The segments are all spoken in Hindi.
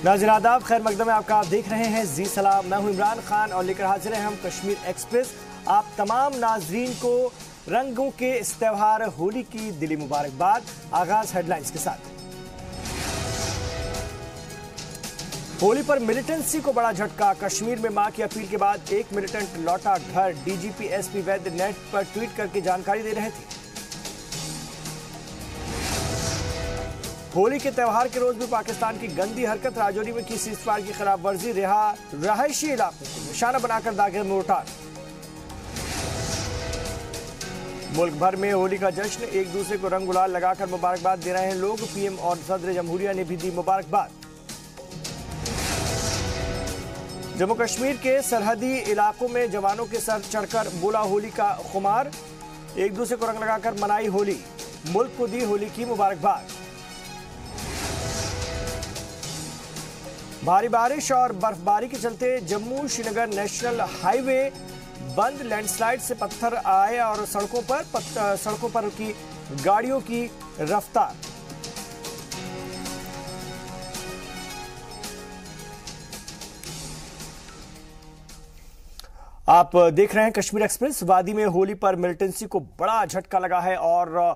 नाज़रीन आदाब, खैर मकदम में आपका आप देख रहे हैं जी सलाम। मैं हूं इमरान खान और लेकर हाजिर हैं हम कश्मीर एक्सप्रेस। आप तमाम नाजरीन को रंगों के इस त्यौहार होली की दिली मुबारकबाद। आगाज हेडलाइंस के साथ। होली पर मिलिटेंसी को बड़ा झटका। कश्मीर में मां की अपील के बाद एक मिलिटेंट लौटा घर। डीजीपी एसपी वैद्य नेट पर ट्वीट करके जानकारी दे रहे थे। होली के त्यौहार के रोज भी पाकिस्तान की गंदी हरकत। राजौरी में की सीजफायर की खिलाफ वर्जी। रहायशी इलाकों को निशाना बनाकर दागे मोर्टार। मुल्क भर में होली का जश्न। एक दूसरे को रंग गुलाल लगाकर मुबारकबाद दे रहे हैं लोग। पीएम और सदर जमहूरिया ने भी दी मुबारकबाद। जम्मू कश्मीर के सरहदी इलाकों में जवानों के सर चढ़कर बोला होली का खुमार। एक दूसरे को रंग लगाकर मनाई होली। मुल्क को दी होली की मुबारकबाद। भारी बारिश और बर्फबारी के चलते जम्मू श्रीनगर नेशनल हाईवे बंद। लैंडस्लाइड से पत्थर आए और सड़कों पर की गाड़ियों की रफ्तार। आप देख रहे हैं कश्मीर एक्सप्रेस। वादी में होली पर मिलिटेंसी को बड़ा झटका लगा है और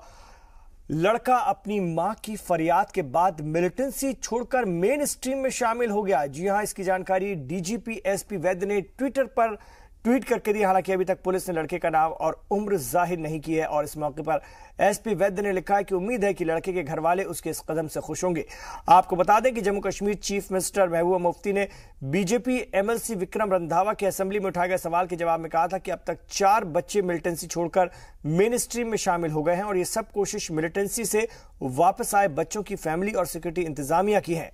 लड़का अपनी मां की फरियाद के बाद मिलिटेंसी छोड़कर मेन स्ट्रीम में शामिल हो गया। जी हां, इसकी जानकारी डीजीपी एसपी वैद्य ने ट्विटर पर ट्वीट करके दी। हालांकि अभी तक पुलिस ने लड़के का नाम और उम्र जाहिर नहीं की है और इस मौके पर एसपी वैद्य ने लिखा है कि उम्मीद है कि लड़के के घर वाले उसके इस कदम से खुश होंगे। आपको बता दें कि जम्मू कश्मीर चीफ मिनिस्टर महबूबा मुफ्ती ने बीजेपी एमएलसी विक्रम रंधावा के असेंबली में उठाए गए सवाल के जवाब में कहा था कि अब तक 4 बच्चे मिलिटेंसी छोड़कर मेन स्ट्रीम में शामिल हो गए हैं और ये सब कोशिश मिलिटेंसी से वापस आए बच्चों की फैमिली और सिक्योरिटी इंतजामिया की है।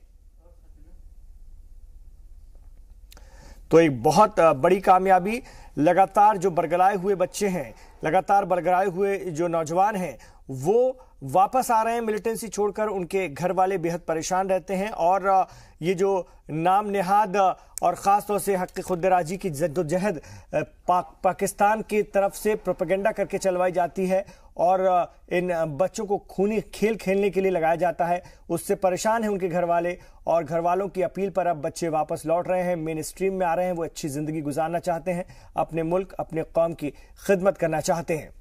तो एक बहुत बड़ी कामयाबी। लगातार जो बरगलाए हुए बच्चे हैं, लगातार बरगलाए हुए जो नौजवान हैं, वो वापस आ रहे हैं मिलिटेंसी छोड़कर। उनके घर वाले बेहद परेशान रहते हैं और ये जो नाम नेहाद और ख़ास तौर से हक़ खुदराजी की जद्दोजहद पाकिस्तान की तरफ से प्रोपेगेंडा करके चलवाई जाती है और इन बच्चों को खूनी खेल खेलने के लिए लगाया जाता है, उससे परेशान हैं उनके घर वाले। और घर वालों की अपील पर अब बच्चे वापस लौट रहे हैं, मेन स्ट्रीम में आ रहे हैं। वो अच्छी ज़िंदगी गुजारना चाहते हैं, अपने मुल्क अपने कौम की खिदमत करना चाहते हैं।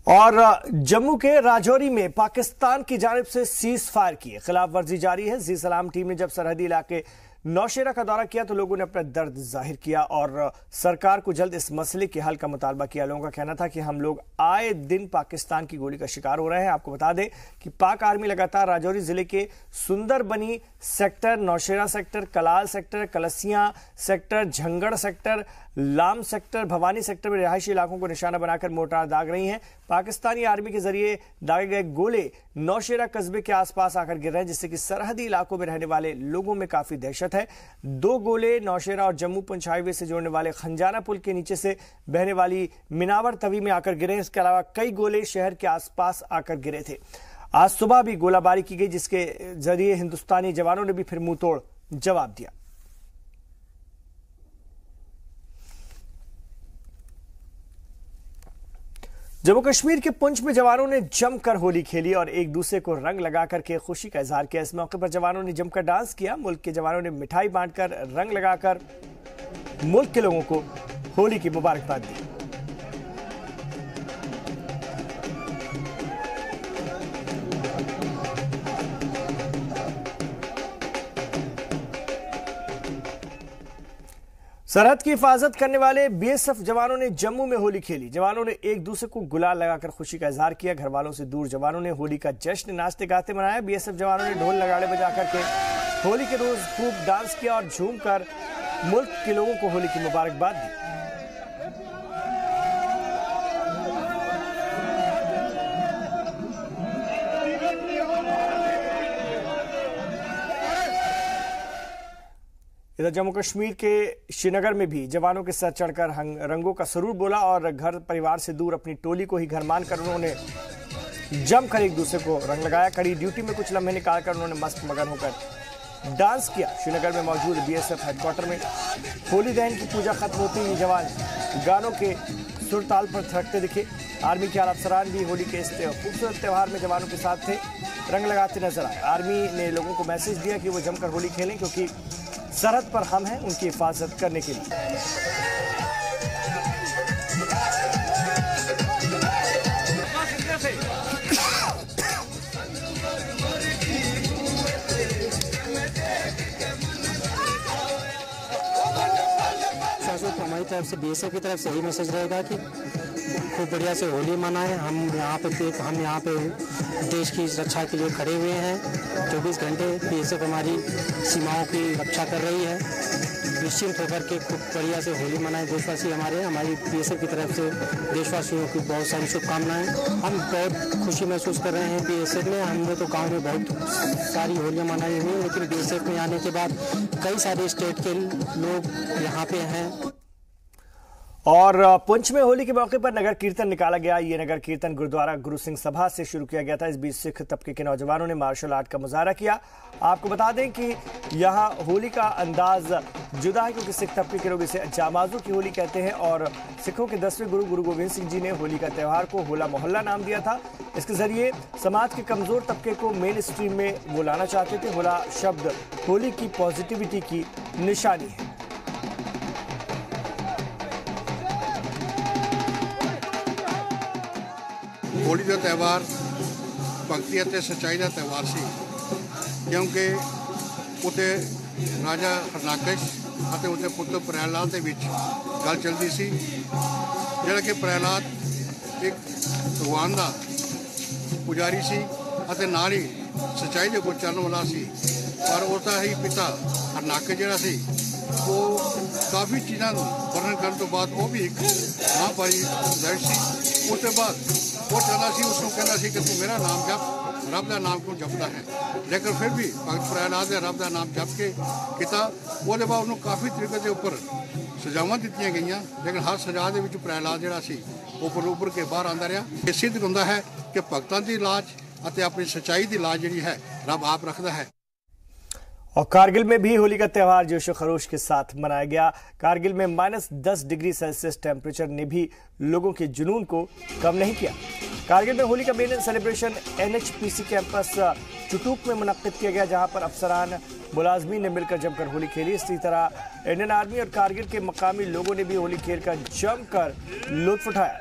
और जम्मू के राजौरी में पाकिस्तान की जानिब से सीज फायर की खिलाफ वर्जी जारी है। जी सलाम टीम ने जब सरहदी इलाके नौशेरा का दौरा किया तो लोगों ने अपना दर्द जाहिर किया और सरकार को जल्द इस मसले के हल का मुतालबा किया। लोगों का कहना था कि हम लोग आए दिन पाकिस्तान की गोली का शिकार हो रहे हैं। आपको बता दें कि पाक आर्मी लगातार राजौरी जिले के Sunderbani sector, Nowshera sector, Kalal sector, Kalsian sector, Jhangar sector, Lam sector, Bhawani sector में रिहायशी इलाकों को निशाना बनाकर मोर्टार दाग रही हैं। पाकिस्तानी आर्मी के जरिए दागे गए गोले नौशेरा कस्बे के आसपास आकर गिर रहे हैं, जिससे कि सरहदी इलाकों में रहने वाले लोगों में काफी दहशत है। 2 गोले नौशेरा और जम्मू पुंछ हाईवे से जोड़ने वाले खंजाना पुल के नीचे से बहने वाली मिनावर तवी में आकर गिरे। इसके अलावा कई गोले शहर के आसपास आकर गिरे थे। आज सुबह भी गोलाबारी की गई, जिसके जरिए हिंदुस्तानी जवानों ने भी फिर मुंह तोड़ जवाब दिया। जम्मू कश्मीर के पुंछ में जवानों ने जमकर होली खेली और एक दूसरे को रंग लगा करके खुशी का इजहार किया। इस मौके पर जवानों ने जमकर डांस किया। मुल्क के जवानों ने मिठाई बांटकर रंग लगाकर मुल्क के लोगों को होली की मुबारकबाद दी। सरहद की हिफाजत करने वाले बीएसएफ जवानों ने जम्मू में होली खेली। जवानों ने एक दूसरे को गुलाल लगाकर खुशी का इजहार किया। घर वालों से दूर जवानों ने होली का जश्न नाचते गाते मनाया। बीएसएफ जवानों ने ढोल नगाड़े बजाकर के होली के रोज खूब डांस किया और झूमकर मुल्क के लोगों को होली की मुबारकबाद दी। इधर जम्मू कश्मीर के श्रीनगर में भी जवानों के सर चढ़कर रंगों का सरूर बोला और घर परिवार से दूर अपनी टोली को ही घर मानकर उन्होंने जमकर एक दूसरे को रंग लगाया। कड़ी ड्यूटी में कुछ लम्हे निकालकर उन्होंने मस्त मगन होकर डांस किया। श्रीनगर में मौजूद बीएसएफ हेडक्वार्टर में होली दहन की पूजा खत्म होती ही जवान गानों के सुर ताल पर थिरकते दिखे। आर्मी के आला अफसरान भी होली के इस खूबसूरत त्यौहार में जवानों के साथ थे। रंग लगाते नजर आए। आर्मी ने लोगों को मैसेज दिया कि वो जमकर होली खेलें, क्योंकि सरहद पर हम हैं उनकी हिफाजत करने के लिए। हमारी तरफ से बीएसएफ की तरफ से यही मैसेज रहेगा कि खूब बढ़िया से होली मनाएं। हम यहाँ पे देश की रक्षा के लिए खड़े हुए हैं। 24 घंटे बीएसएफ हमारी सीमाओं की रक्षा कर रही है। निश्चिंत होकर के खूब बढ़िया से होली मनाएं देशवासी हमारी बीएसएफ की तरफ से देशवासियों की बहुत सारी शुभकामनाएं। हम बहुत खुशी महसूस कर रहे हैं बीएसएफ में। हमने तो गाँव में बहुत सारी होलियाँ मनाई हुई, लेकिन बीएसएफ में आने के बाद कई सारे स्टेट के लोग यहाँ पे हैं। और पुंछ में होली के मौके पर नगर कीर्तन निकाला गया। ये नगर कीर्तन गुरुद्वारा गुरु सिंह सभा से शुरू किया गया था। इस बीच सिख तबके के नौजवानों ने मार्शल आर्ट का मुजाहरा किया। आपको बता दें कि यहाँ होली का अंदाज जुदा है, क्योंकि सिख तबके के लोग इसे जामाजू की होली कहते हैं और सिखों के 10वें गुरु गुरु गोविंद सिंह जी ने होली का त्यौहार को होला मोहल्ला नाम दिया था। इसके जरिए समाज के कमजोर तबके को मेन स्ट्रीम में वो लाना चाहते थे। होला शब्द होली की पॉजिटिविटी की निशानी है। होली का त्यौहार भगती ਅਤੇ सच्चाई का त्यौहार ਸੀ, क्योंकि ਉੱਥੇ राजा हरनाकश ਅਤੇ ਉੱਥੇ ਪੁੱਤਰ ਪ੍ਰਹਿਲਾਦ ਦੇ ਵਿੱਚ ਗੱਲ ਚੱਲਦੀ ਸੀ, ਜਿਹੜਾ ਕਿ ਪ੍ਰਹਿਲਾਦ ਇੱਕ ਭਗਵਾਨ ਦਾ ਪੁਜਾਰੀ ਸੀ ਅਤੇ ਨਾਲ ਹੀ ਸੱਚਾਈ ਦੇ ਉੱਪਰ ਚੱਲਣ ਵਾਲਾ ਸੀ। ਪਰ ਉਹਦਾ ਹੀ ਪਿਤਾ ਹਰਨਾਕਸ਼ ਜਿਹੜਾ ਸੀ ਉਹ ਕਾਫੀ ਚੀਜ਼ਾਂ ਨੂੰ ਵਰਣਨ ਕਰਨ ਤੋਂ ਬਾਅਦ ਉਹ ਵੀ ਇੱਕ ਮਹਾਂਭਾਰੀ ਦਰਸ਼ ਸੀ। ਉਸ ਤੋਂ ਬਾਅਦ वो चाहता सी, उसको कहना सी कि तू मेरा नाम जप, रब का नाम क्यों जपता है। लेकिन फिर भी भगत प्रहलाद ने रब का नाम जप के किया। वो बाद उन्होंने काफ़ी तरीके के उपर सजावां दित्तियां गईयां, लेकिन हर सजा के विच प्रहलाद जिहड़ा सी उपर उभर के बाहर आंदा रहा। ये सिद्ध होंदा है कि भगतां दी लाज अते अपनी सच्चाई दी लाज जिहड़ी है रब आप रखता है। और कारगिल में भी होली का त्यौहार जोशो खरोश के साथ मनाया गया। कारगिल में -10 डिग्री सेल्सियस टेम्परेचर ने भी लोगों के जुनून को कम नहीं किया। कारगिल में होली का मेन सेलिब्रेशन NHPC कैंपस चुटूक में मुनक्किद किया गया, जहां पर अफसरान मुलाजमीन ने मिलकर जमकर होली खेली। इसी तरह इंडियन आर्मी और कारगिल के मकामी लोगों ने भी होली खेलकर जमकर लुत्फ उठाया।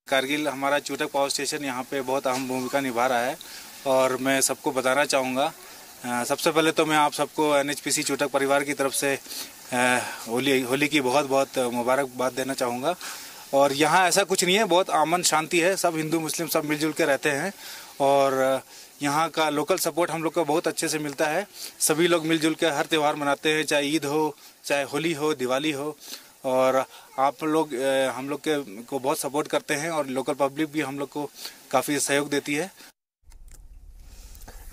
कारगिल हमारा चूटक पावर स्टेशन यहाँ पे बहुत अहम भूमिका निभा रहा है और मैं सबको बताना चाहूँगा। सबसे पहले तो मैं आप सबको NHPC चूटक परिवार की तरफ से होली की बहुत बहुत मुबारकबाद देना चाहूँगा। और यहाँ ऐसा कुछ नहीं है, बहुत अमन शांति है, सब हिंदू मुस्लिम सब मिलजुल के रहते हैं और यहाँ का लोकल सपोर्ट हम लोग को बहुत अच्छे से मिलता है। सभी लोग मिलजुल के हर त्यौहार मनाते हैं, चाहे ईद हो, चाहे होली हो, दिवाली हो। और आप लोग हम लोग को बहुत सपोर्ट करते हैं और लोकल पब्लिक भी हम लोग को काफ़ी सहयोग देती है।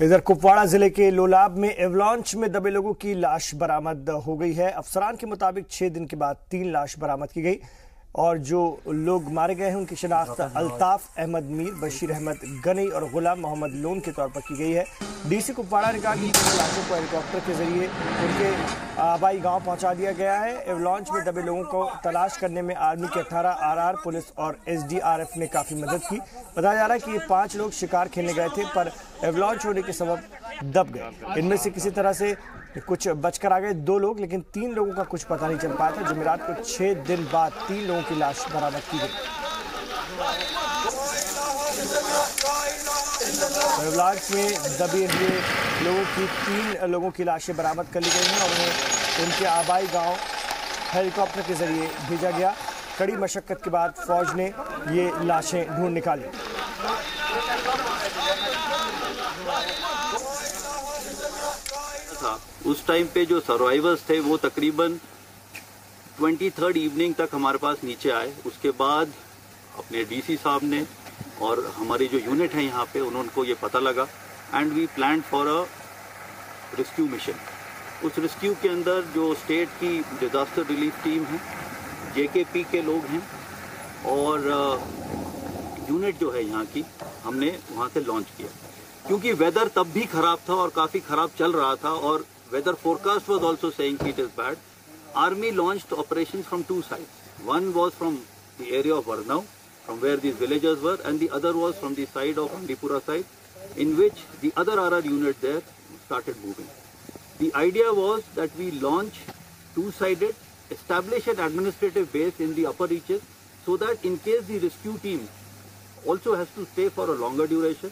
इधर कुपवाड़ा जिले के लोलाब में एवलांच में दबे लोगों की लाश बरामद हो गई है। अफसरान के मुताबिक 6 दिन के बाद 3 लाश बरामद की गई और जो लोग मारे गए हैं उनकी शनाख्त अल्ताफ अहमद मीर, बशीर अहमद गनी और गुलाम मोहम्मद लोन के तौर पर की गई है। डीसी कुपवाड़ा ने कहा कि लाशों को हेलीकॉप्टर के जरिए उनके आबाई गांव पहुंचा दिया गया है। एवलांच में दबे लोगों को तलाश करने में आर्मी के 18 RR पुलिस और SDRF ने काफी मदद की। बताया जा रहा है कि ये 5 लोग शिकार खेलने गए थे पर एवलांच होने के सबब दब गए। इनमें से किसी तरह से कुछ बचकर आ गए 2 लोग, लेकिन 3 लोगों का कुछ पता नहीं चल पाया था। जुमेरात को 6 दिन बाद 3 लोगों की लाश बरामद की गई। एवलांच में दबे हुए लोगों की 3 लोगों की लाशें बरामद कर ली गई हैं और उन्हें उनके आबाई गांव हेलीकॉप्टर के जरिए भेजा गया। कड़ी मशक्कत के बाद फौज ने ये लाशें ढूंढ निकाली। उस टाइम पे जो सर्वाइवर्स थे वो तकरीबन 23rd इवनिंग तक हमारे पास नीचे आए। उसके बाद अपने डीसी साहब ने और हमारी जो यूनिट है यहाँ पे उनको ये पता लगा and we plan for a rescue mission. उस रेस्क्यू के अंदर जो स्टेट की डिजास्टर रिलीफ टीम है, JKP के लोग हैं और यूनिट जो है यहाँ की हमने वहाँ से लॉन्च किया। क्योंकि वेदर तब भी ख़राब था और काफ़ी ख़राब चल रहा था और weather forecast was also saying it is bad, Army launched operations from two sides. One was from the area of Varnau, from where these villagers were, and the other was from the side of Andipura side, in which the other RR unit there started moving. The idea was that we launch two-sided, establish an administrative base in the upper reaches, so that in case the rescue team also has to stay for a longer duration.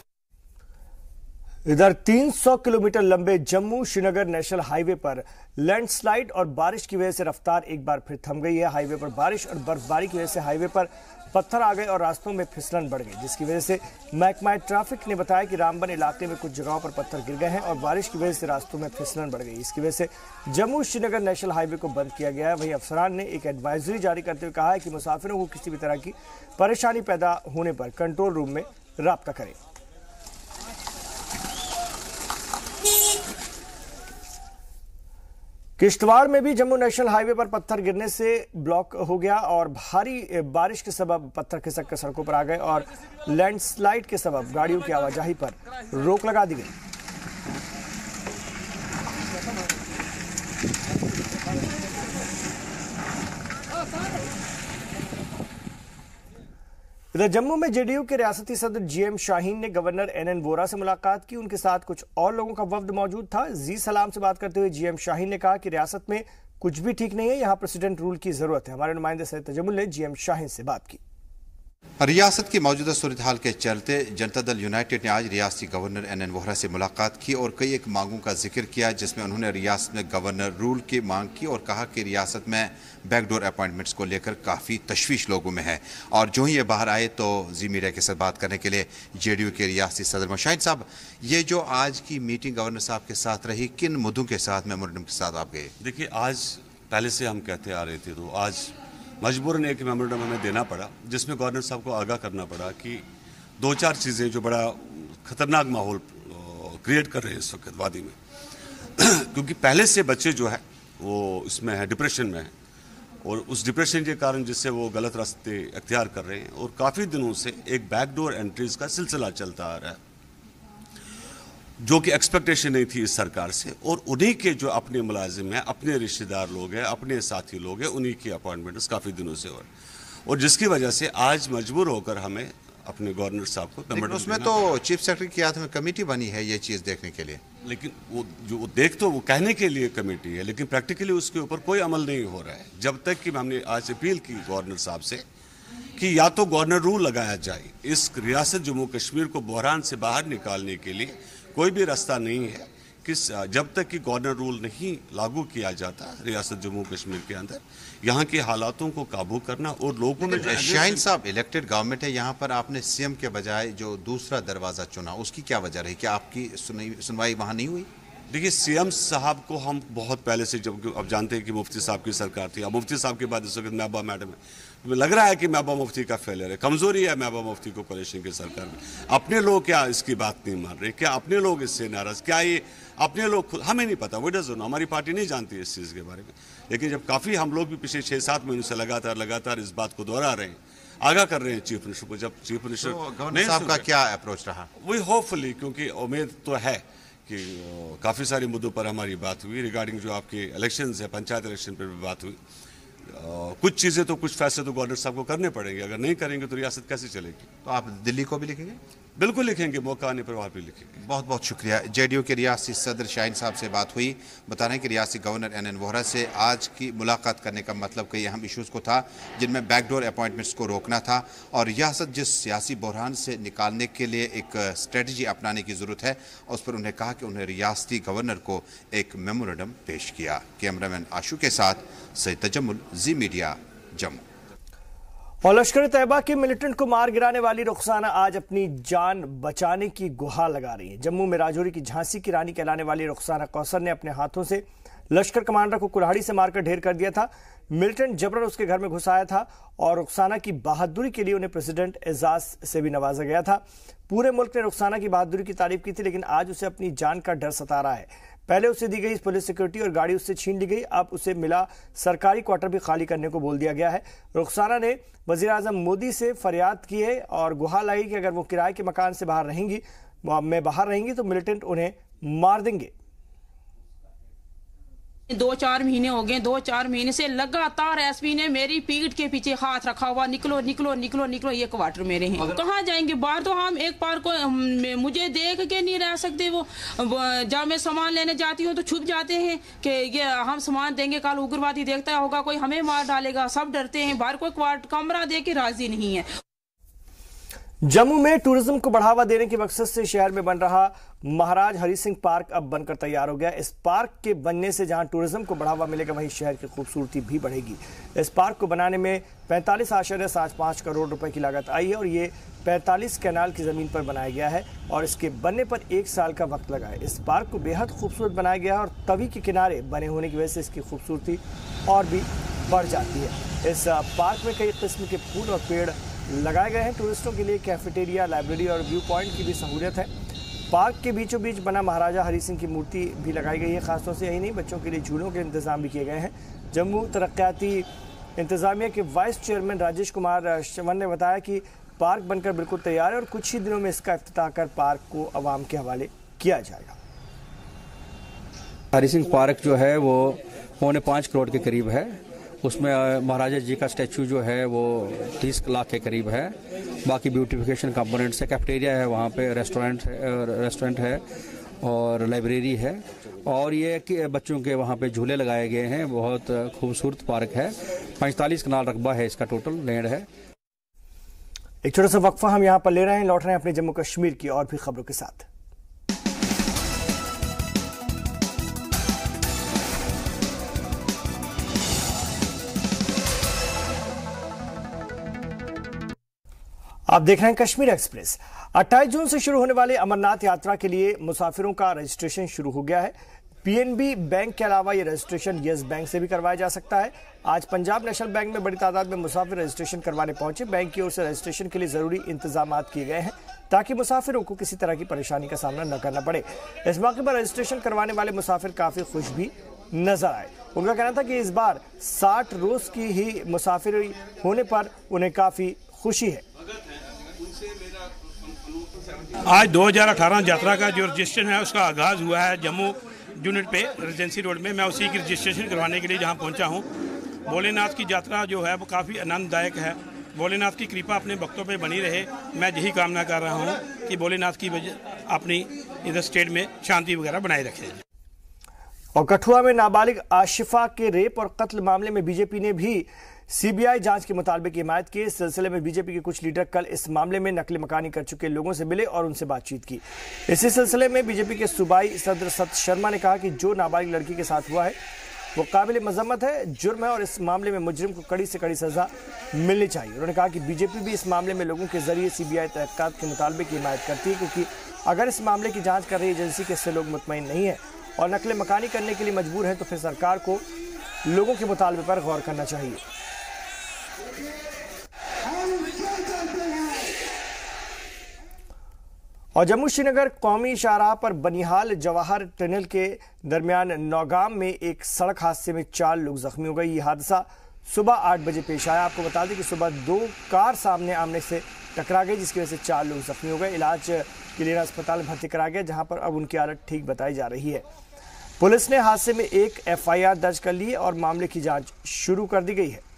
इधर 300 किलोमीटर लंबे जम्मू श्रीनगर नेशनल हाईवे पर लैंडस्लाइड और बारिश की वजह से रफ्तार एक बार फिर थम गई है। हाईवे पर बारिश और बर्फबारी की वजह से हाईवे पर पत्थर आ गए और रास्तों में फिसलन बढ़ गई, जिसकी वजह से महकमा ट्रैफिक ने बताया कि रामबन इलाके में कुछ जगहों पर पत्थर गिर गए हैं और बारिश की वजह से रास्तों में फिसलन बढ़ गई। इसकी वजह से जम्मू श्रीनगर नेशनल हाईवे को बंद किया गया है। वहीं अफसरान ने एक एडवाइजरी जारी करते हुए कहा है कि मुसाफिरों को किसी भी तरह की परेशानी पैदा होने पर कंट्रोल रूम में राब्ता करें। किश्तवाड़ में भी जम्मू नेशनल हाईवे पर पत्थर गिरने से ब्लॉक हो गया और भारी बारिश के सबब पत्थर खिसक कर सड़कों पर आ गए और लैंडस्लाइड के सबब गाड़ियों की आवाजाही पर रोक लगा दी गई। इधर जम्मू में जेडीयू के रियासती सदर जीएम शाहीन ने गवर्नर एनएन वोरा से मुलाकात की। उनके साथ कुछ और लोगों का वफ्द मौजूद था। जी सलाम से बात करते हुए जीएम शाहीन ने कहा कि रियासत में कुछ भी ठीक नहीं है, यहां प्रेसिडेंट रूल की जरूरत है। हमारे नुमाइंदे सैयद तजम्मुल ने जीएम शाहीन से बात की। रियासत की मौजूदा सूरत हाल के चलते जनता दल यूनाइटेड ने आज रियासती गवर्नर एनएन वोहरा से मुलाकात की और कई एक मांगों का जिक्र किया, जिसमें उन्होंने रियासत में गवर्नर रूल की मांग की और कहा कि रियासत में बैकडोर अपॉइंटमेंट्स को लेकर काफ़ी तशवीश लोगों में है। और जो ही ये बाहर आए तो जी मीडिया के साथ बात करने के लिए जेडीयू के रियासती सदर शाहीन साहब, ये जो आज की मीटिंग गवर्नर साहब के साथ रही, किन मुद्दों के साथ मेमोरेंडम के साथ आप गए? देखिए, आज पहले से हम कहते आ रहे थे, तो आज मजबूरन एक मेमोरेंडम हमें देना पड़ा, जिसमें गवर्नर साहब को आगाह करना पड़ा कि दो चार चीज़ें जो बड़ा खतरनाक माहौल क्रिएट कर रहे हैं इस वक्त वादी में क्योंकि पहले से बच्चे जो है वो इसमें है, डिप्रेशन में है, और उस डिप्रेशन के कारण जिससे वो गलत रास्ते अख्तियार कर रहे हैं और काफ़ी दिनों से एक बैकडोर एंट्रीज का सिलसिला चलता आ रहा है, जो कि एक्सपेक्टेशन नहीं थी इस सरकार से। और उन्हीं के जो अपने मुलाजिम हैं, अपने रिश्तेदार लोग हैं, अपने साथी लोग हैं, उन्हीं की अपॉइंटमेंट्स काफ़ी दिनों से हो रहे हैं, और जिसकी वजह से आज मजबूर होकर हमें अपने गवर्नर साहब को उसमें तो चीफ सेक्रेटरी की हाथ में कमेटी बनी है ये चीज़ देखने के लिए, लेकिन वो जो वो कहने के लिए कमेटी है, लेकिन प्रैक्टिकली उसके ऊपर कोई अमल नहीं हो रहा है। जब तक कि हमने आज अपील की गवर्नर साहब से कि या तो गवर्नर रूल लगाया जाए, इस रियासत जम्मू कश्मीर को बहरान से बाहर निकालने के लिए कोई भी रास्ता नहीं है कि जब तक कि गवर्नर रूल नहीं लागू किया जाता रियासत जम्मू कश्मीर के अंदर यहाँ के हालातों को काबू करना और लोगों में। शाहीन साहब, इलेक्टेड गवर्नमेंट है, यहाँ पर आपने सीएम के बजाय जो दूसरा दरवाजा चुना, उसकी क्या वजह रही? क्या आपकी सुनवाई वहाँ नहीं हुई? देखिए, सीएम साहब को हम बहुत पहले से, जब अब जानते हैं कि मुफ्ती साहब की सरकार थी, अब मुफ्ती साहब के बाद इस वक्त महबूबा मैडम है, लग रहा है कि महबूबा मुफ्ती का फेलियर है, कमजोरी है महबूबा मुफ्ती को कोalition की सरकार में। अपने लोग क्या इसकी बात नहीं मान रहे? क्या अपने लोग इससे नाराज? क्या ये अपने लोग, हमें नहीं पता, वो डजंट नो, हमारी पार्टी नहीं जानती इस चीज़ के बारे में। लेकिन जब काफ़ी हम लोग भी पिछले 6-7 महीनों से लगातार इस बात को दोहरा रहे हैं, आगाह कर रहे हैं चीफ मिनिस्टर को, जब चीफ मिनिस्टर गवर्नर साहब का क्या अप्रोच रहा? वही होपफुली, क्योंकि उम्मीद तो है कि काफ़ी सारे मुद्दों पर हमारी बात हुई, रिगार्डिंग जो आपके इलेक्शंस है, पंचायत इलेक्शन पर भी बात हुई। कुछ चीज़ें तो, कुछ फैसले तो गवर्नर साहब को करने पड़ेंगे, अगर नहीं करेंगे तो रियासत कैसे चलेगी? तो आप दिल्ली को भी लिखेंगे? बिल्कुल लिखेंगे, मौका आने पर वहाँ भी लिखेंगे। बहुत बहुत शुक्रिया। जेडीयू के रियासती सदर शाहीन साहब से बात हुई। बता रहे हैं कि रियासती गवर्नर एनएन वोहरा से आज की मुलाकात करने का मतलब कई अहम इश्यूज़ को था, जिनमें बैकडोर अपॉइंटमेंट्स को रोकना था और रियासत जिस सियासी बहरान से निकालने के लिए एक स्ट्रेटजी अपनाने की ज़रूरत है, उस पर उन्हें कहा कि उन्हें रियासती गवर्नर को एक मेमोरेंडम पेश किया। कैमरामैन आशू के साथ सैयद तजम्मुल, जी मीडिया, जम्मू। और लश्कर तैयबा के मिलिटेंट को मार गिराने वाली रुखसाना आज अपनी जान बचाने की गुहार लगा रही है। जम्मू में राजौरी की झांसी की रानी कहलाने वाली रुखसाना कौसर ने अपने हाथों से लश्कर कमांडर को कुल्हाड़ी से मारकर ढेर कर दिया था। मिलिटेंट जबरन उसके घर में घुस आया था और रुखसाना की बहादुरी के लिए उन्हें प्रेसिडेंट एजाज से भी नवाजा गया था। पूरे मुल्क ने रुखसाना की बहादुरी की तारीफ की थी, लेकिन आज उसे अपनी जान का डर सता रहा है। पहले उसे दी गई पुलिस सिक्योरिटी और गाड़ी उससे छीन ली गई, अब उसे मिला सरकारी क्वार्टर भी खाली करने को बोल दिया गया है। रुखसाना ने वजीर आजम मोदी से फरियाद की है और गुहार लाई कि अगर वो किराए के मकान से बाहर रहेंगी तो मिलिटेंट उन्हें मार देंगे। 2-4 महीने हो गए, 2-4 महीने से लगातार एसपी ने मेरी पीठ के पीछे हाथ रखा हुआ, निकलो निकलो निकलो निकलो, ये क्वार्टर मेरे हैं, कहाँ जाएंगे बाहर? तो हम एक पार को मुझे देख के नहीं रह सकते। वो जब मैं सामान लेने जाती हूँ तो छुप जाते हैं कि ये हम सामान देंगे, कल उग्रवादी देखता होगा, कोई हमें मार डालेगा, सब डरते हैं। बाहर कोई कमरा दे के राजी नहीं है। जम्मू में टूरिज्म को बढ़ावा देने के मकसद से शहर में बन रहा महाराज हरि सिंह पार्क अब बनकर तैयार हो गया। इस पार्क के बनने से जहां टूरिज्म को बढ़ावा मिलेगा, वहीं शहर की खूबसूरती भी बढ़ेगी। इस पार्क को बनाने में 45.75 करोड़ रुपए की लागत आई है और ये 45 कैनाल की जमीन पर बनाया गया है और इसके बनने पर 1 साल का वक्त लगा है। इस पार्क को बेहद खूबसूरत बनाया गया है और तवी के किनारे बने होने की वजह से इसकी खूबसूरती और भी बढ़ जाती है। इस पार्क में कई किस्म के फूल और पेड़ लगाए गए हैं। टूरिस्टों के लिए कैफेटेरिया, लाइब्रेरी और व्यू पॉइंट की भी सहूलियत है। पार्क के बीचों बीच बना महाराजा हरि सिंह की मूर्ति भी लगाई गई है। खासतौर से यही नहीं, बच्चों के लिए झूलों के इंतजाम भी किए गए हैं। जम्मू तरक्याती इंतजामिया के वाइस चेयरमैन राजेश कुमार श्रवण ने बताया कि पार्क बनकर बिल्कुल तैयार है और कुछ ही दिनों में इसका इफ्तिताह कर पार्क को आवाम के हवाले किया जाएगा। हरि सिंह पार्क जो है वो 4.25 करोड़ के करीब है। उसमें महाराजा जी का स्टैचू जो है वो 30 लाख के करीब है। बाकी ब्यूटिफिकेशन कंपोनेंट्स है, कैफेटेरिया है, वहाँ पे रेस्टोरेंट है और लाइब्रेरी है और ये कि बच्चों के वहाँ पे झूले लगाए गए हैं। बहुत खूबसूरत पार्क है। 45 कनाल रकबा है, इसका टोटल लैंड है। एक छोटा सा वक्फा हम यहाँ पर ले रहे हैं, लौट रहे हैं अपने जम्मू कश्मीर की और भी खबरों के साथ। आप देख रहे हैं कश्मीर एक्सप्रेस। 28 जून से शुरू होने वाले अमरनाथ यात्रा के लिए मुसाफिरों का रजिस्ट्रेशन शुरू हो गया है। पीएनबी बैंक के अलावा यह रजिस्ट्रेशन यस बैंक से भी करवाया जा सकता है। आज पंजाब नेशनल बैंक में बड़ी तादाद में मुसाफिर रजिस्ट्रेशन करवाने पहुंचे। बैंक की ओर से रजिस्ट्रेशन के लिए जरूरी इंतजाम किए गए हैं ताकि मुसाफिरों को किसी तरह की परेशानी का सामना न करना पड़े। इस मौके पर रजिस्ट्रेशन करवाने वाले मुसाफिर काफी खुश भी नजर आए। उनका कहना था कि इस बार 60 रोज की ही मुसाफिर होने पर उन्हें काफी खुशी है। आज 2018 यात्रा का जो रजिस्ट्रेशन है उसका आगाज़ हुआ है जम्मू यूनिट पे रेजिडेंसी रोड में। मैं उसी की रजिस्ट्रेशन करवाने के लिए जहां पहुंचा हूं। भोलेनाथ की यात्रा जो है वो काफ़ी आनंददायक है। भोलेनाथ की कृपा अपने भक्तों पे बनी रहे, मैं यही कामना कर रहा हूं कि भोलेनाथ की वजह अपनी इधर स्टेट में शांति वगैरह बनाए रखे। और कठुआ में नाबालिग आशिफा के रेप और कत्ल मामले में बीजेपी ने भी सीबीआई जांच के मुतालबे की हिमायत की। इस सिलसिले में बीजेपी के कुछ लीडर कल इस मामले में नकली मकानी कर चुके लोगों से मिले और उनसे बातचीत की। इसी सिलसिले में बीजेपी के सूबाई सदर सत शर्मा ने कहा कि जो नाबालिग लड़की के साथ हुआ है वो काबिल मजम्मत है, जुर्म है और इस मामले में मुजरिम को कड़ी से कड़ी सजा मिलनी चाहिए। उन्होंने कहा कि बीजेपी भी इस मामले में लोगों के जरिए सीबीआई तहकीकात के मुतालबे की हिमायत करती है, क्योंकि अगर इस मामले की जाँच कर रही एजेंसी के इससे लोग मुतमईन नहीं है और नकल मकानी करने के लिए मजबूर है तो फिर सरकार को लोगों के मुतालबे पर गौर करना चाहिए। और जम्मू श्रीनगर कौमी शाहराह पर बनिहाल जवाहर टनल के दरमियान नौगाम में एक सड़क हादसे में 4 लोग जख्मी हो गए। ये हादसा सुबह 8 बजे पेश आया। आपको बता दें कि सुबह 2 कार सामने आमने से टकरा गई, जिसकी वजह से 4 लोग जख्मी हो गए। इलाज के लिए अस्पताल में भर्ती कराया गया, जहां पर अब उनकी हालत ठीक बताई जा रही है। पुलिस ने हादसे में एक FIR दर्ज कर ली और मामले की जांच शुरू कर दी गई है।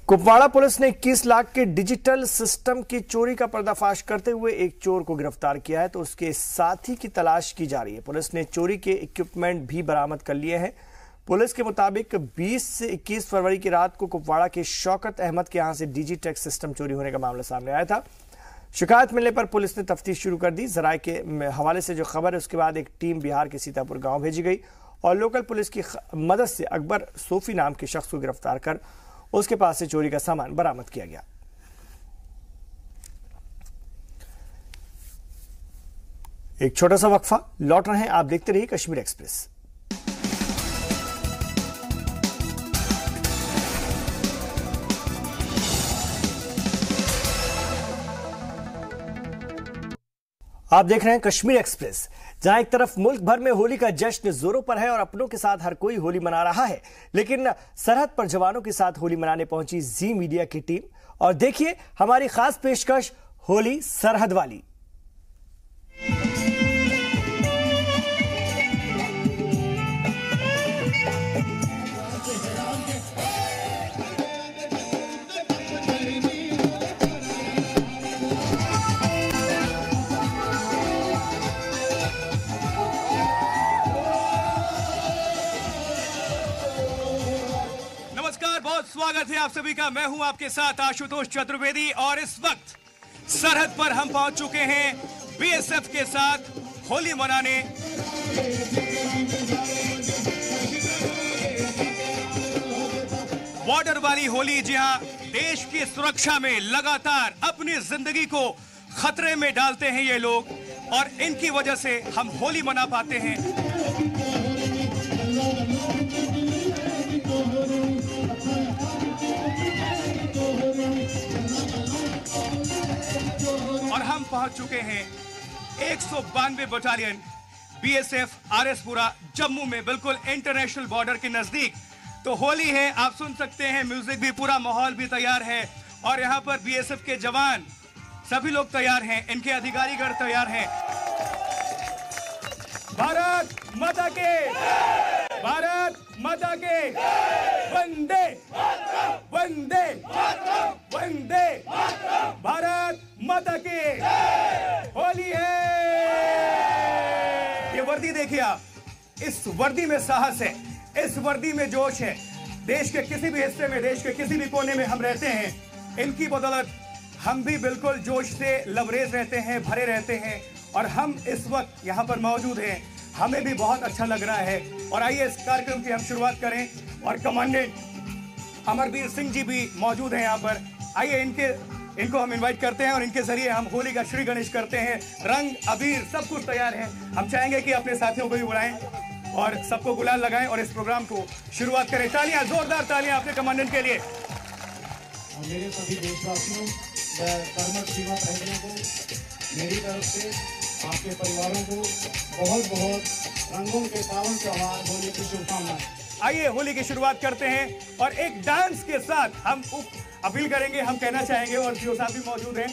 कुपवाड़ा पुलिस ने 21 लाख के डिजिटल सिस्टम की चोरी का पर्दाफाश करते हुए एक चोर को गिरफ्तार किया है, तो उसके साथी की तलाश की जा रही है। पुलिस ने चोरी के इक्विपमेंट भी बरामद कर लिए हैं। पुलिस के मुताबिक 20 से 21 फरवरी की रात को कुपवाड़ा के शौकत अहमद के यहां से डिजिटेक सिस्टम चोरी होने का मामला सामने आया था। शिकायत मिलने पर पुलिस ने तफ्तीश शुरू कर दी। जराये के हवाले से जो खबर है उसके बाद एक टीम बिहार के सीतापुर गांव भेजी गई और लोकल पुलिस की मदद से अकबर सोफी नाम के शख्स को गिरफ्तार कर उसके पास से चोरी का सामान बरामद किया गया। एक छोटा सा वक्फा, लौट रहे हैं, आप देखते रहिए कश्मीर एक्सप्रेस। आप देख रहे हैं कश्मीर एक्सप्रेस, जहां एक तरफ मुल्क भर में होली का जश्न जोरों पर है और अपनों के साथ हर कोई होली मना रहा है, लेकिन सरहद पर जवानों के साथ होली मनाने पहुंची जी मीडिया की टीम। और देखिए हमारी खास पेशकश, होली सरहद वाली। बहुत स्वागत है आप सभी का। मैं हूं आपके साथ आशुतोष चतुर्वेदी और इस वक्त सरहद पर हम पहुंच चुके हैं बीएसएफ के साथ होली मनाने। बॉर्डर वाली होली, जहां देश की सुरक्षा में लगातार अपनी जिंदगी को खतरे में डालते हैं ये लोग, और इनकी वजह से हम होली मना पाते हैं। और हम पहुंच चुके हैं 192 बटालियन बीएसएफ आरएसपुरा जम्मू में, बिल्कुल इंटरनेशनल बॉर्डर के नजदीक। तो होली है, आप सुन सकते हैं, म्यूजिक भी, पूरा माहौल भी तैयार है। और यहाँ पर बीएसएफ के जवान सभी लोग तैयार हैं, इनके अधिकारीगण तैयार हैं। भारत माता के, भारत माता के, वंदे वंदे वंदे, भारत माता के। होली है। ये वर्दी देखिए आप, इस वर्दी में साहस है, इस वर्दी में जोश है। देश के किसी भी हिस्से में, देश के किसी भी कोने में हम रहते हैं, इनकी बदौलत हम भी बिल्कुल जोश से लबरेज रहते हैं, भरे रहते हैं। और हम इस वक्त यहाँ पर मौजूद हैं, हमें भी बहुत अच्छा लग रहा है। और आइए इस कार्यक्रम की हम शुरुआत करें। और कमांडेंट अमरवीर सिंह जी भी मौजूद हैं यहाँ पर। आइए इनको हम इनवाइट करते हैं और इनके जरिए हम होली का श्री गणेश करते हैं। रंग, अबीर, सब कुछ तैयार है। हम चाहेंगे कि अपने साथियों को भी बुलाएं और सबको गुलाल लगाएं और इस प्रोग्राम को शुरुआत करें। तालियां, जोरदार तालियां अपने कमांडेंट के लिए। मेरे सभी देशवासियों, कर्मठ सीमा प्रहरियों को मेरी तरफ से, आपके परिवारों को बहुत बहुत रंगों के पावन त्योहार होली की शुभकामनाएं। आइए होली की शुरुआत करते हैं और एक डांस के साथ हम अपील करेंगे, हम कहना चाहेंगे। और सीओ साहब भी मौजूद हैं,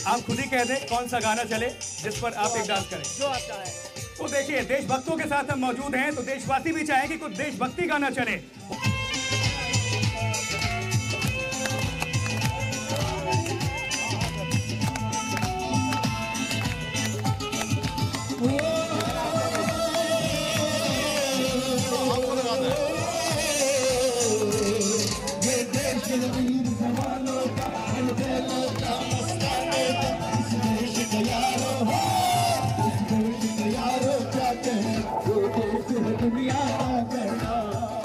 आप खुद ही कह दें कौन सा गाना चले जिस पर आप एक डांस करें, जो आपका है। तो देखिए, देशभक्तों के साथ हम मौजूद हैं, तो देशवासी भी चाहेंगे कुछ देशभक्ति गाना चले।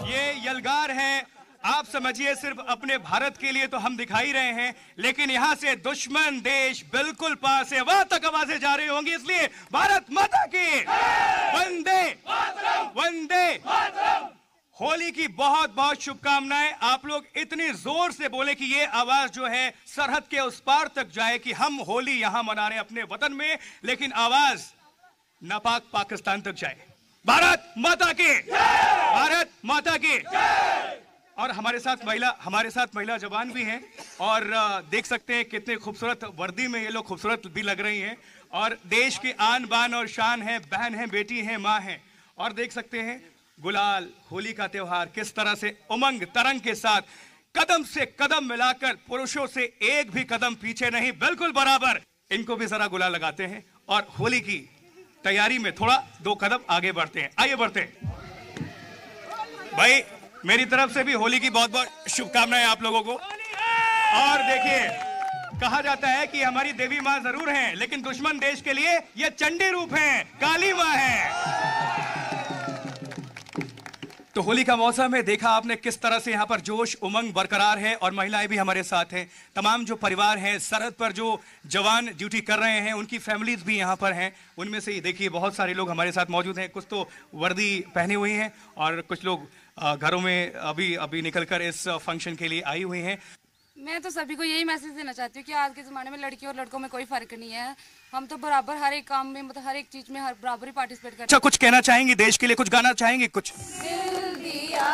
ये यलगार है, आप समझिए सिर्फ अपने भारत के लिए तो हम दिखाई रहे हैं, लेकिन यहाँ से दुश्मन देश बिल्कुल पास है, वहां तक आवाजें जा रही होंगी। इसलिए भारत माता की वंदे वंदे। होली की बहुत बहुत शुभकामनाएं। आप लोग इतनी जोर से बोले कि ये आवाज जो है सरहद के उस पार तक जाए कि हम होली यहां मना रहे हैं अपने वतन में, लेकिन आवाज नापाक पाकिस्तान तक जाए। भारत माता की, भारत माता की। और हमारे साथ महिला जवान भी हैं, और देख सकते हैं कितने खूबसूरत वर्दी में ये लोग खूबसूरत भी लग रही हैं। और देश की आन बान और शान है, बहन है, बेटी है, माँ है। और देख सकते हैं गुलाल, होली का त्योहार किस तरह से उमंग तरंग के साथ कदम से कदम मिलाकर, पुरुषों से एक भी कदम पीछे नहीं, बिल्कुल बराबर। इनको भी जरा गुलाल लगाते हैं और होली की तैयारी में थोड़ा 2 कदम आगे बढ़ते हैं। आइए बढ़ते हैं भाई, मेरी तरफ से भी होली की बहुत बहुत शुभकामनाएं आप लोगों को। और देखिए, कहा जाता है कि हमारी देवी माँ जरूर हैं, लेकिन दुश्मन देश के लिए ये चंडी रूप हैं, काली माँ है। तो होली का मौसम है, देखा आपने किस तरह से यहाँ पर जोश उमंग बरकरार है। और महिलाएं भी हमारे साथ हैं, तमाम जो परिवार हैं, सरहद पर जो जवान ड्यूटी कर रहे हैं, उनकी फैमिलीज भी यहाँ पर हैं। उनमें से देखिए बहुत सारे लोग हमारे साथ मौजूद हैं। कुछ तो वर्दी पहनी हुई हैं और कुछ लोग घरों में अभी निकलकर इस फंक्शन के लिए आई हुई हैं। मैं तो सभी को यही मैसेज देना चाहती हूँ कि आज के ज़माने में लड़कियों और लड़कों में कोई फर्क नहीं है। हम तो बराबर हर एक काम में, मतलब हर एक चीज में बराबर ही पार्टिसिपेट करते हैं। अच्छा, कुछ कहना चाहेंगी देश के लिए, कुछ गाना चाहेंगे? कुछ दिल दिया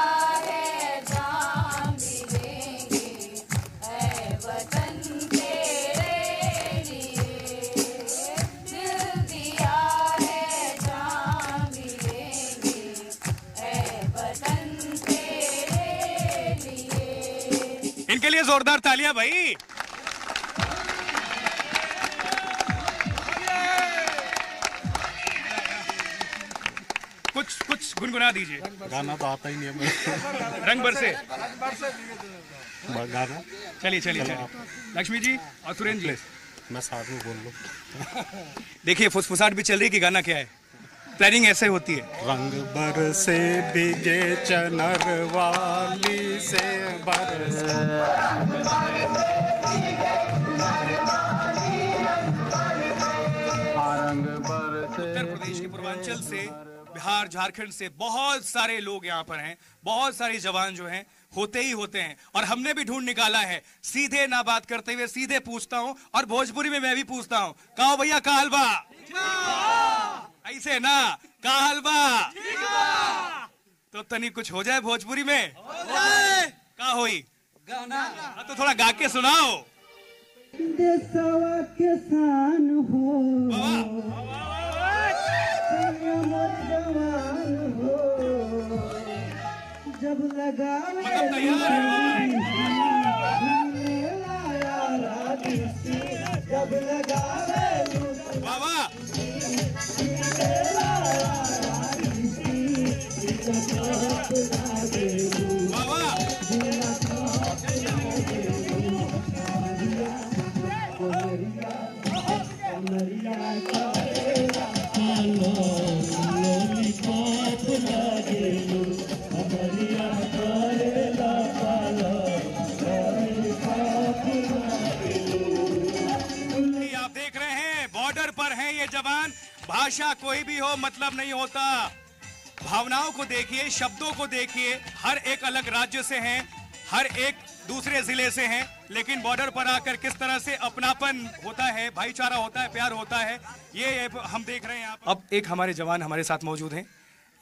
है, जान भी देंगे, ऐ वतन तेरे लिए। दिल दिया है, जान भी देंगे, ऐ वतन तेरे लिए। इनके लिए जोरदार तालियां भाई। कुछ कुछ गुनगुना दीजिए। गाना तो आता ही नहीं है। रंग बरसे गाना। चलिए लक्ष्मी जी और सुरेंद्र जी, मैं साथ में बोल लूं। देखिए फुसफुसाहट भी चल रही है कि गाना क्या है। प्लानिंग ऐसे होती है। रंग बरसे भीगे चनर वाली से बरसे। उत्तर प्रदेश के पूर्वांचल से, बिहार झारखंड से बहुत सारे लोग यहाँ पर हैं, बहुत सारे जवान जो हैं होते ही होते हैं, और हमने भी ढूंढ निकाला है। सीधे ना बात करते हुए सीधे पूछता हूँ, और भोजपुरी में मैं भी पूछता हूँ, कहो भैया का हलवा, ऐसे ना का हलवा, तो तनी कुछ हो जाए भोजपुरी में, का होई गाना, तो थोड़ा गा के सुनाओ। देशवा किसान हो, जवान हो, जब लगावे जब लगावे जवान, भाषा कोई भी हो मतलब नहीं होता। भावनाओं को देखिए, शब्दों को देखिए, हर एक अलग राज्य से हैं, हर एक दूसरे जिले से हैं, लेकिन बॉर्डर पर आकर किस तरह से अपनापन होता है, भाईचारा होता है, प्यार होता है, ये हम देख रहे हैं यहाँ पर। अब एक हमारे जवान हमारे साथ मौजूद हैं।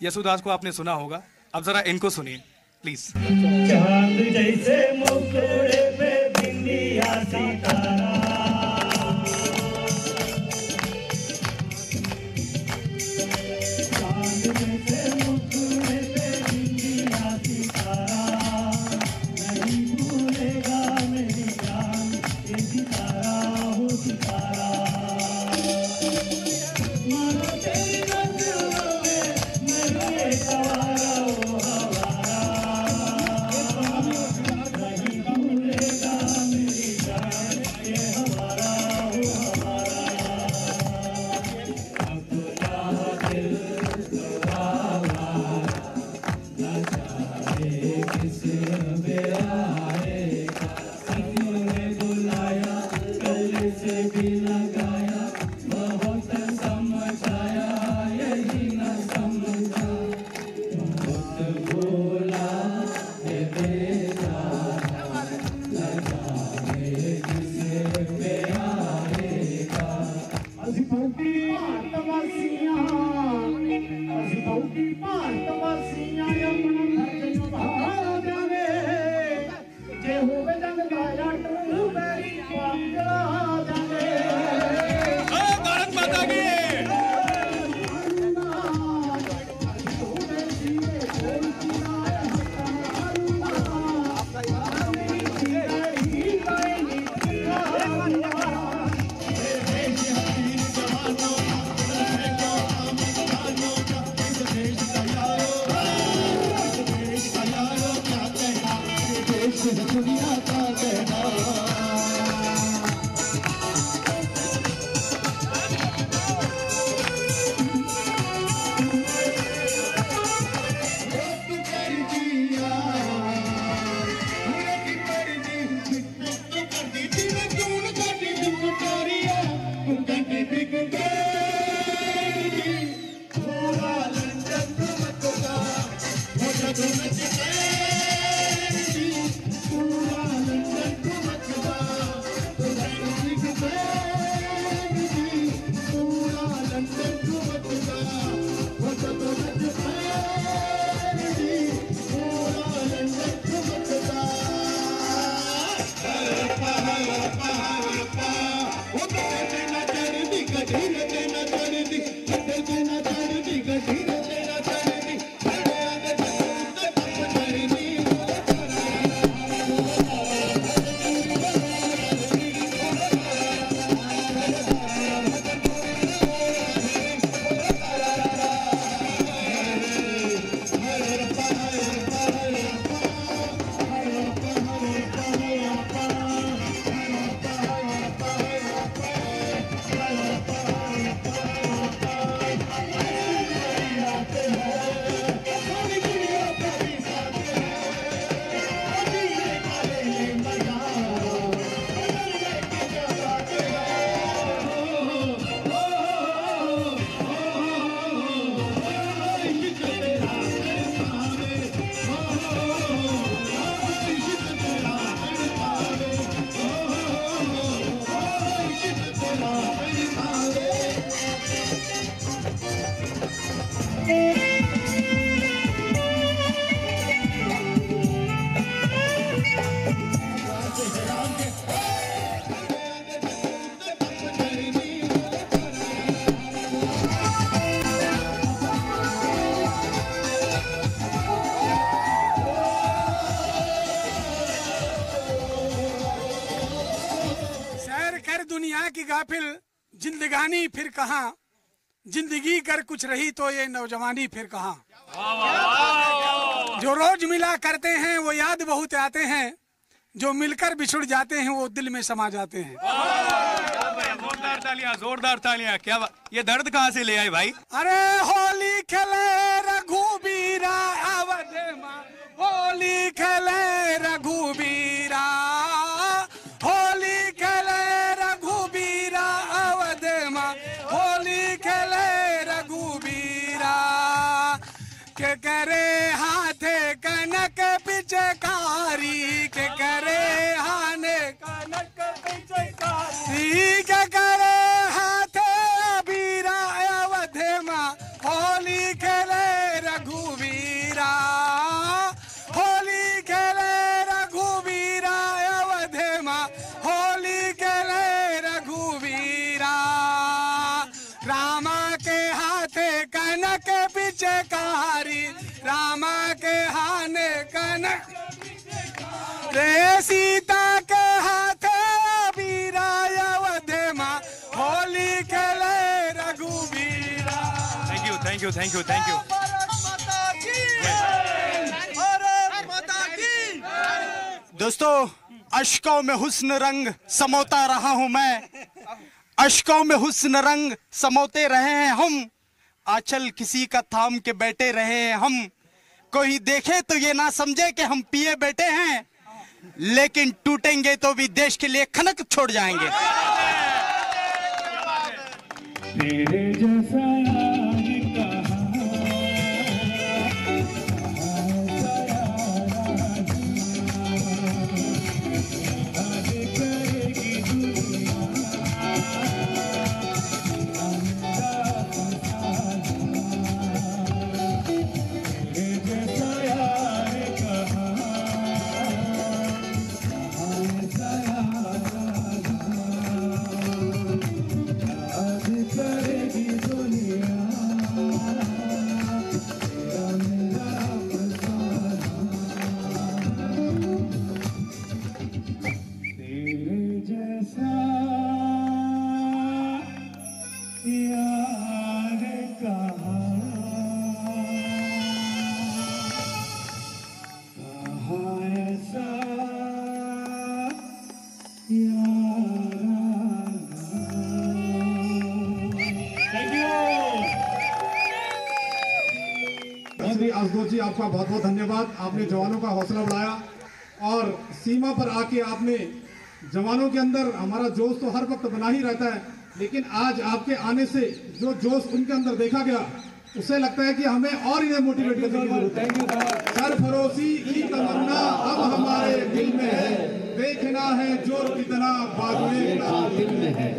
यसुदास को आपने सुना होगा, अब जरा इनको सुनिए प्लीज। चांद जैसे मुखड़े पे बिंदिया सितारा, दुनिया की गाफिल जिंदगानी फिर कहाँ, जिंदगी कर कुछ रही तो ये नौजवानी फिर कहाँ। जो रोज मिला करते हैं वो याद बहुत आते हैं, जो मिलकर बिछुड़ जाते हैं वो दिल में समा जाते हैं। जोरदार तालियां, जोरदार तालियां। क्या ये दर्द कहाँ से ले आए भाई? अरे होली खेले रघुबीरा अवध मां, होली खेले रघुबीरा, होली खेले रघुबीरा अवध मां, होली खेले रघुबीरा। के करे हाथे कनक पिचकारी, के करे हाने कनक पिचकारी, के करे हाथे अबीरा अवध मां, होली खेले रघुवीरा, होली खेले रघुवीरा अवध मां, होली खेले रघुवीरा। रामा के हाथे कनक पिचकारी, रामा के हाने कनक, रे सीता के हाथे अबीरा अवध मां, होली खेले रघुवीरा। Thank you, thank you, thank you, thank you. दोस्तों, अश्कों में हुस्न रंग समोता रहा हूं मैं, अश्कों में हुस्न रंग समोते रहे हैं हम, आंचल किसी का थाम के बैठे रहे हैं हम। कोई देखे तो ये ना समझे कि हम पिए बैठे हैं, लेकिन टूटेंगे तो भी देश के लिए खनक छोड़ जाएंगे। तेरे जैसा आशुतोष जी, आपका बहुत बहुत धन्यवाद। आपने जवानों का हौसला बढ़ाया और सीमा पर आके आपने जवानों के अंदर, हमारा जोश तो हर वक्त बना ही रहता है, लेकिन आज आपके आने से जो जोश उनके अंदर देखा गया, उससे लगता है कि हमें और इन्हें मोटिवेट करने की जरूरत है। सरफरोशी की तमन्ना अब हमारे दिल में है, देखना है जोर कितना बाजुए का दिल में है।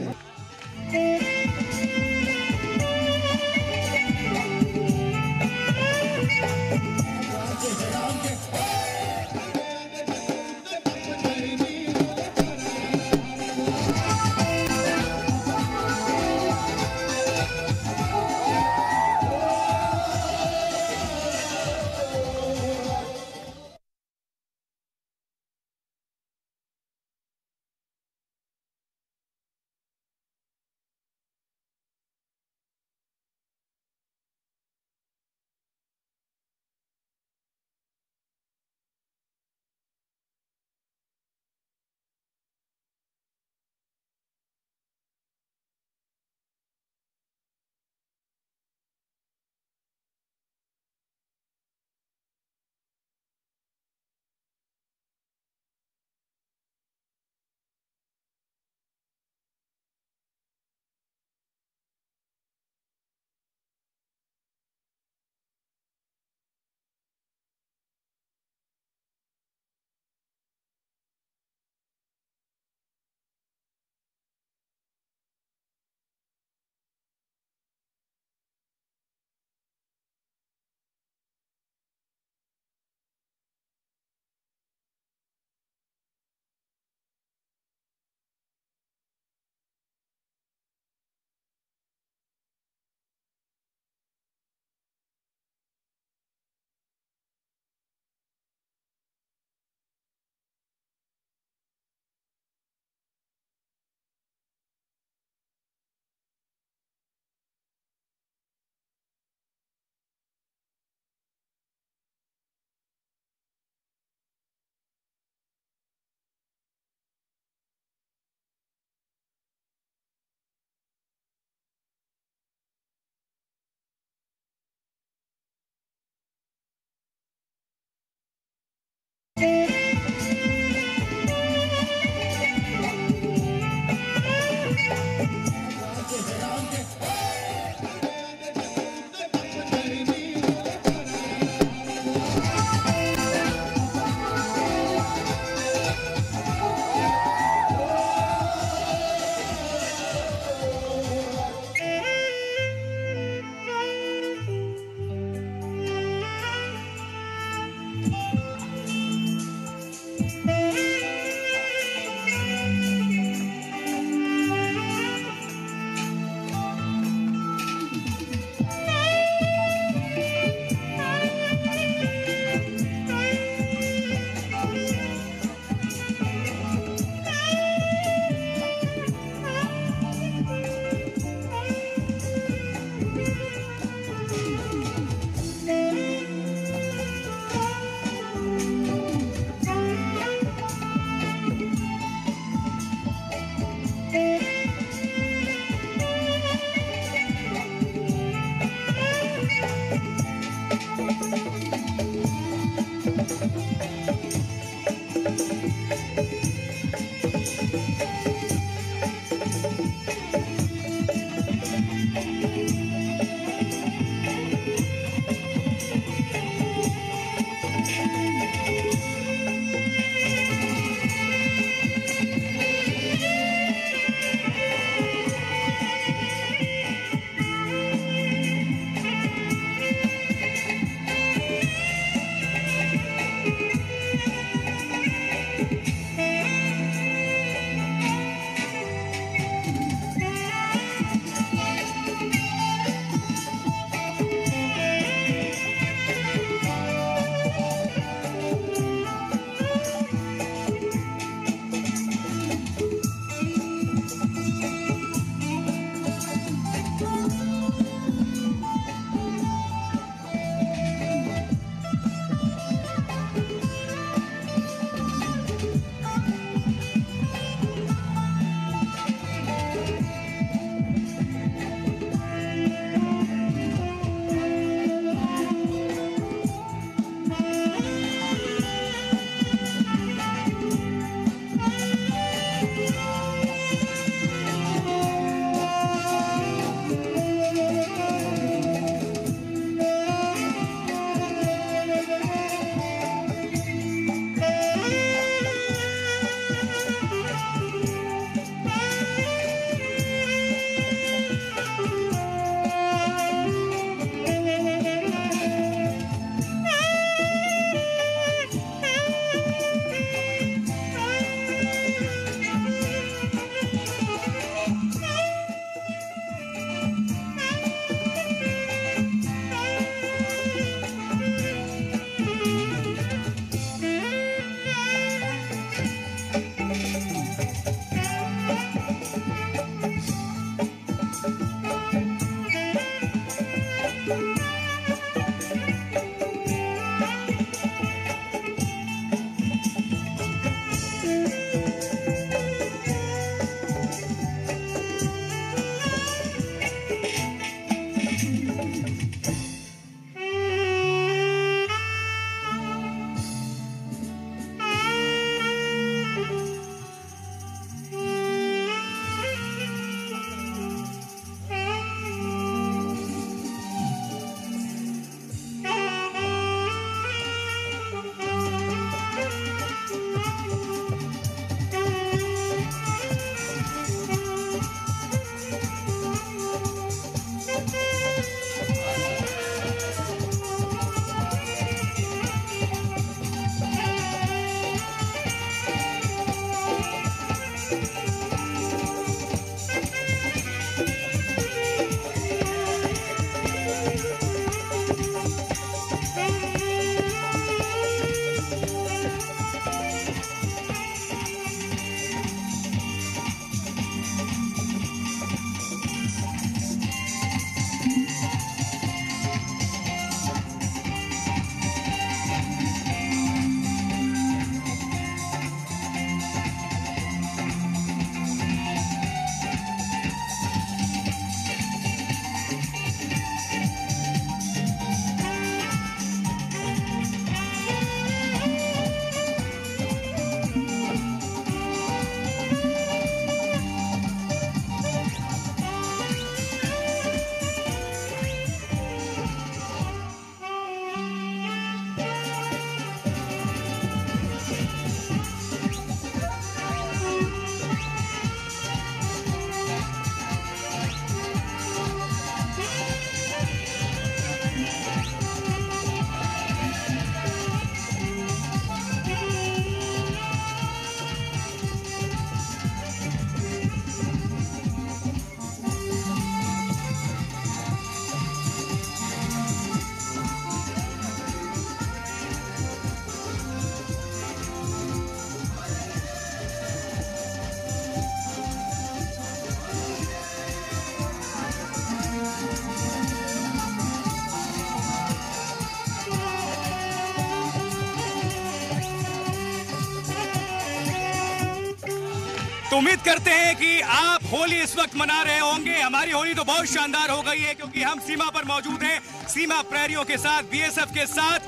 तो उम्मीद करते हैं कि आप होली इस वक्त मना रहे होंगे। हमारी होली तो बहुत शानदार हो गई है क्योंकि हम सीमा पर मौजूद हैं, सीमा प्रहरियों के साथ, बीएसएफ के साथ।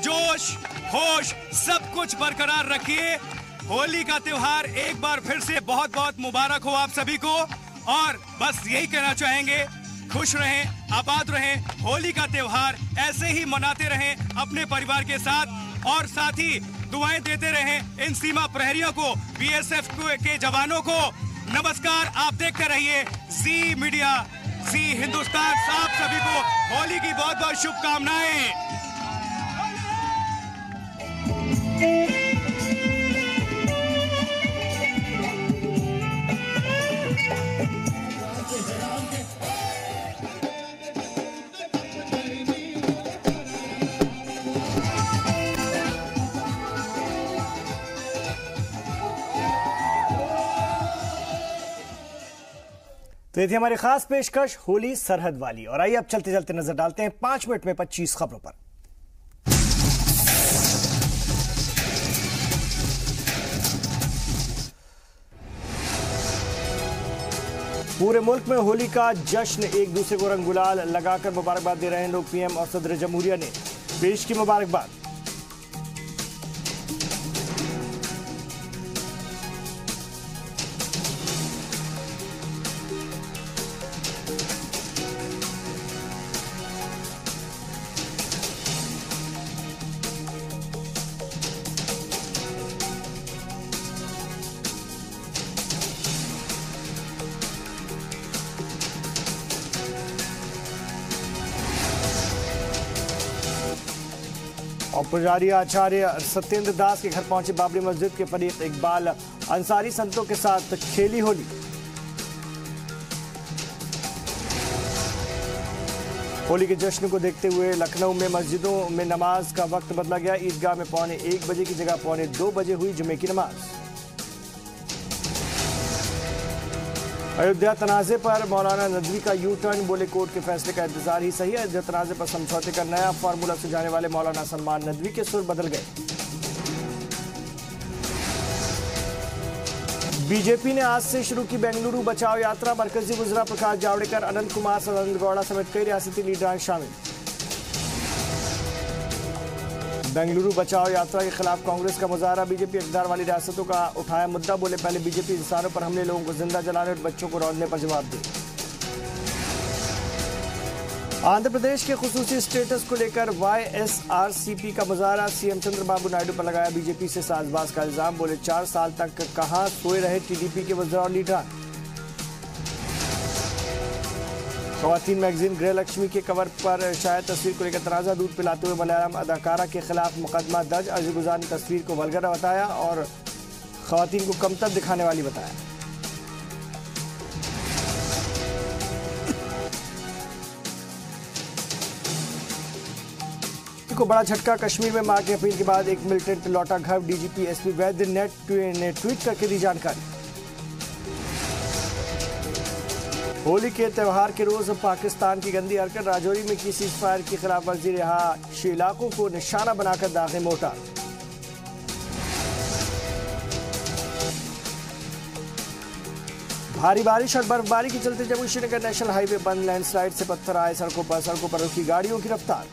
जोश होश सब कुछ बरकरार रखिए। होली का त्योहार एक बार फिर से बहुत बहुत मुबारक हो आप सभी को। और बस यही कहना चाहेंगे, खुश रहें, आबाद रहें, होली का त्योहार ऐसे ही मनाते रहें अपने परिवार के साथ, और साथ ही दुआएं देते रहें इन सीमा प्रहरियों को, बीएसएफ के जवानों को। नमस्कार, आप देखते रहिए जी मीडिया, जी हिंदुस्तान। आप सभी को होली की बहुत बहुत शुभकामनाएं। तो ये थी हमारी खास पेशकश होली सरहद वाली। और आइए अब चलते चलते नजर डालते हैं 5 मिनट में 25 खबरों पर। पूरे मुल्क में होली का जश्न, एक दूसरे को रंग गुलाल लगाकर मुबारकबाद दे रहे हैं लोग। पीएम और सदर जमहूरिया ने पेश की मुबारकबाद। और पुजारी आचार्य सत्येंद्र दास के घर पहुंचे बाबरी मस्जिद के फरीक इकबाल अंसारी संतों के साथ खेली होली। होली के जश्न को देखते हुए लखनऊ में मस्जिदों में नमाज का वक्त बदला गया। ईदगाह में 1:15 बजे की जगह 2:45 बजे हुई जुमे की नमाज। अयोध्या तनाजे पर मौलाना नदवी का यू टर्न, बोले कोर्ट के फैसले का इंतजार ही सही है। अयोध्या तनाजे पर समझौते का नया फार्मूला सुझाने वाले मौलाना सलमान नदवी के सुर बदल गए। बीजेपी ने आज से शुरू की बेंगलुरु बचाओ यात्रा। मरकजी वज़ीर प्रकाश जावड़ेकर, अनंत कुमार, सदानंद गौड़ा समेत कई रियासती लीडर शामिल। बेंगलुरु बचाओ यात्रा के खिलाफ कांग्रेस का मुजाहरा। बीजेपी इक़्तिदार वाली रियासतों का उठाया मुद्दा, बोले पहले बीजेपी इंसानों पर हमले, लोगों को जिंदा जलाने और बच्चों को रौंदने पर जवाब दे। आंध्र प्रदेश के खुसूसी स्टेटस को लेकर YSRCP का मुजाहरा। सीएम चंद्रबाबू नायडू पर लगाया बीजेपी से साजबाज का इल्जाम, बोले 4 साल तक कहां सोए रहे टीडीपी के वज़ीर और लीडर। ख़वातीन मैगजीन गृह लक्ष्मी के कवर पर शायद तस्वीर को लेकर तनाज़ा। दूध पिलाते हुए मलयालम अदाकारा के खिलाफ मुकदमा दर्ज। अर्ज़गुज़ार ने तस्वीर को वल्गर बताया और ख़वातीन को कमतर दिखाने वाली बताया। को बड़ा झटका, कश्मीर में मां की अपील के बाद एक मिलिटेंट लौटा घर। डीजीपी एसपी वैद्य ने ट्वीट करके दी जानकारी। होली के त्यौहार के रोज पाकिस्तान की गंदी हरकत। राजौरी में की सीज़फायर की खिलाफ वर्जी, रिहायशी इलाकों को निशाना बनाकर दागे मोर्टार। भारी बारिश और बर्फबारी के चलते जम्मू श्रीनगर नेशनल हाईवे बंद। लैंडस्लाइड से पत्थर आए सड़कों पर रुकी गाड़ियों की रफ्तार।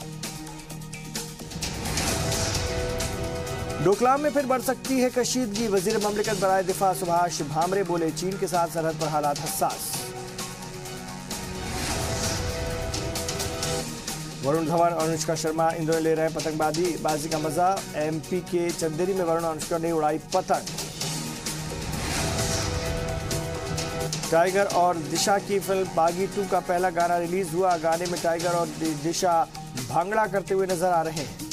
डोकलाम में फिर बढ़ सकती है कशीदगी। वजीर ममलिकत बराए दिफा सुभाष भामरे बोले चीन के साथ सरहद पर हालात हसास। वरुण धवन और अनुष्का शर्मा इंदौर ले रहे पतंगबाजी का मजा। एमपी के चंदेरी में वरुण और अनुष्का ने उड़ाई पतंग। टाइगर और दिशा की फिल्म बागी 2 का पहला गाना रिलीज हुआ। गाने में टाइगर और दिशा भांगड़ा करते हुए नजर आ रहे हैं।